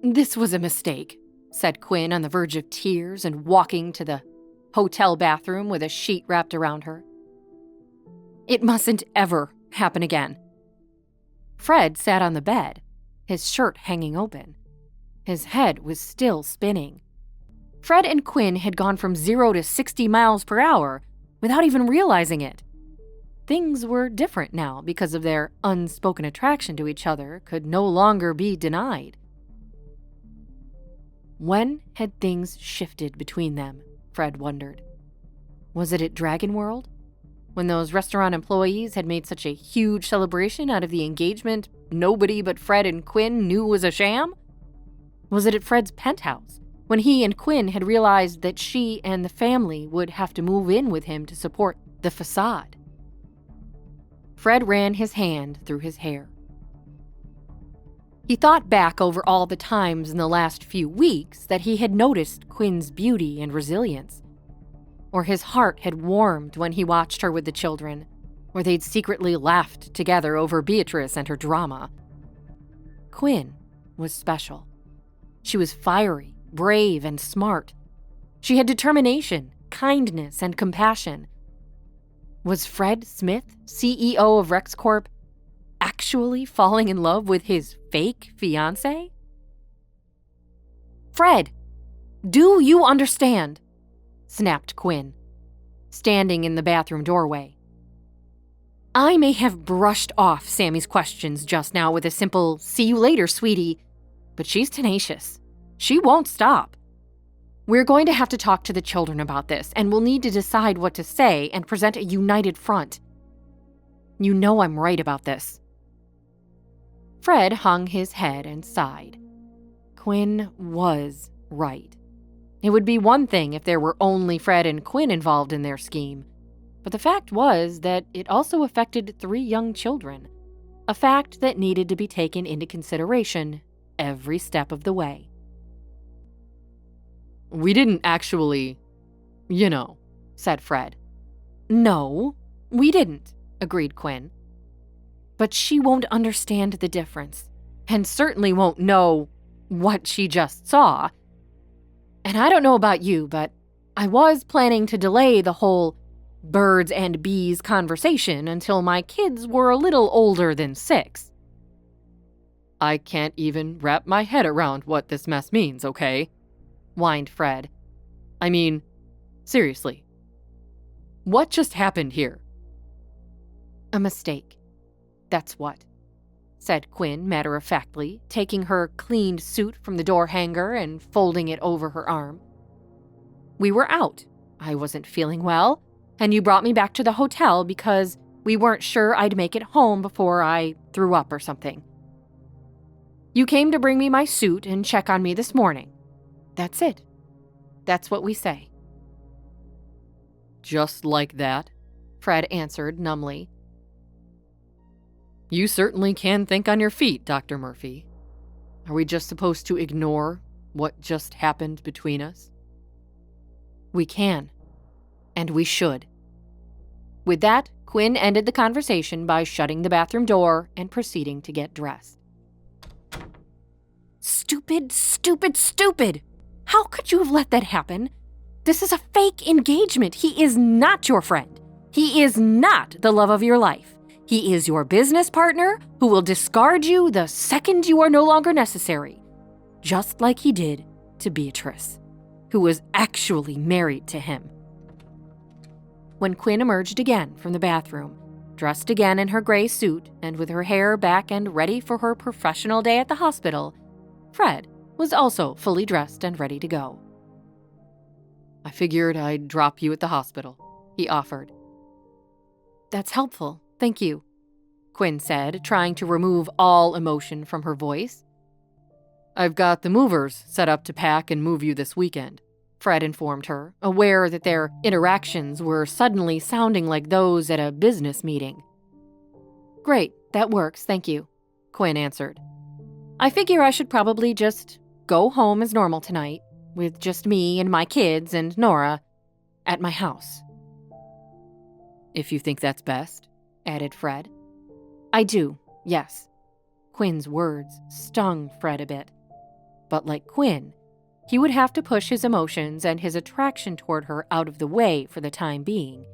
"This was a mistake," said Quinn on the verge of tears and walking to the hotel bathroom with a sheet wrapped around her. "It mustn't ever happen again." Fred sat on the bed, his shirt hanging open. His head was still spinning. Fred and Quinn had gone from 0 to 60 miles per hour without even realizing it. Things were different now because of their unspoken attraction to each other could no longer be denied. When had things shifted between them? Fred wondered. Was it at Dragon World? When those restaurant employees had made such a huge celebration out of the engagement nobody but Fred and Quinn knew was a sham? Was it at Fred's penthouse, when he and Quinn had realized that she and the family would have to move in with him to support the facade? Fred ran his hand through his hair. He thought back over all the times in the last few weeks that he had noticed Quinn's beauty and resilience, or his heart had warmed when he watched her with the children, or they'd secretly laughed together over Beatrice and her drama. Quinn was special. She was fiery, brave, and smart. She had determination, kindness, and compassion. Was Fred Smith, CEO of RexCorp, actually falling in love with his fake fiancé? "Fred, do you understand?" snapped Quinn, standing in the bathroom doorway. I may have brushed off Sammy's questions just now with a simple, "See you later, sweetie," but she's tenacious. She won't stop. We're going to have to talk to the children about this, and we'll need to decide what to say and present a united front. You know I'm right about this. Fred hung his head and sighed. Quinn was right. It would be one thing if there were only Fred and Quinn involved in their scheme, but the fact was that it also affected 3 young children, a fact that needed to be taken into consideration every step of the way. "We didn't actually, said Fred. "No, we didn't," agreed Quinn. "But she won't understand the difference, and certainly won't know what she just saw. And I don't know about you, but I was planning to delay the whole birds and bees conversation until my kids were a little older than 6. "I can't even wrap my head around what this mess means, okay?" whined Fred. "I mean, seriously. What just happened here?" "A mistake. That's what," said Quinn matter-of-factly, taking her cleaned suit from the door hanger and folding it over her arm. "We were out. I wasn't feeling well, and you brought me back to the hotel because we weren't sure I'd make it home before I threw up or something. You came to bring me my suit and check on me this morning. That's it. That's what we say." "Just like that?" Fred answered numbly. "You certainly can think on your feet, Dr. Murphy. Are we just supposed to ignore what just happened between us?" "We can. And we should." With that, Quinn ended the conversation by shutting the bathroom door and proceeding to get dressed. "Stupid, stupid, stupid! How could you have let that happen? This is a fake engagement. He is not your friend. He is not the love of your life. He is your business partner who will discard you the second you are no longer necessary, just like he did to Beatrice, who was actually married to him." When Quinn emerged again from the bathroom, dressed again in her gray suit and with her hair back and ready for her professional day at the hospital, Fred was also fully dressed and ready to go. "I figured I'd drop you at the hospital," he offered. "That's helpful, thank you," Quinn said, trying to remove all emotion from her voice. "I've got the movers set up to pack and move you this weekend," Fred informed her, aware that their interactions were suddenly sounding like those at a business meeting. "Great, that works, thank you," Quinn answered. "I figure I should probably just go home as normal tonight, with just me and my kids and Nora at my house." "If you think that's best," added Fred. "I do, yes." Quinn's words stung Fred a bit. But like Quinn, he would have to push his emotions and his attraction toward her out of the way for the time being.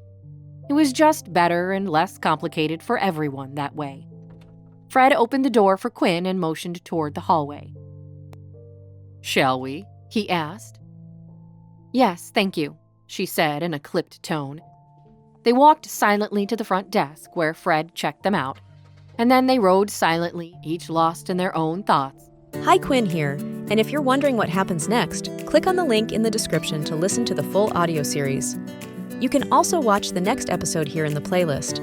It was just better and less complicated for everyone that way. Fred opened the door for Quinn and motioned toward the hallway. "Shall we?" he asked. "Yes, thank you," she said in a clipped tone. They walked silently to the front desk where Fred checked them out, and then they rode silently, each lost in their own thoughts. Hi, Quinn here, and if you're wondering what happens next, click on the link in the description to listen to the full audio series. You can also watch the next episode here in the playlist.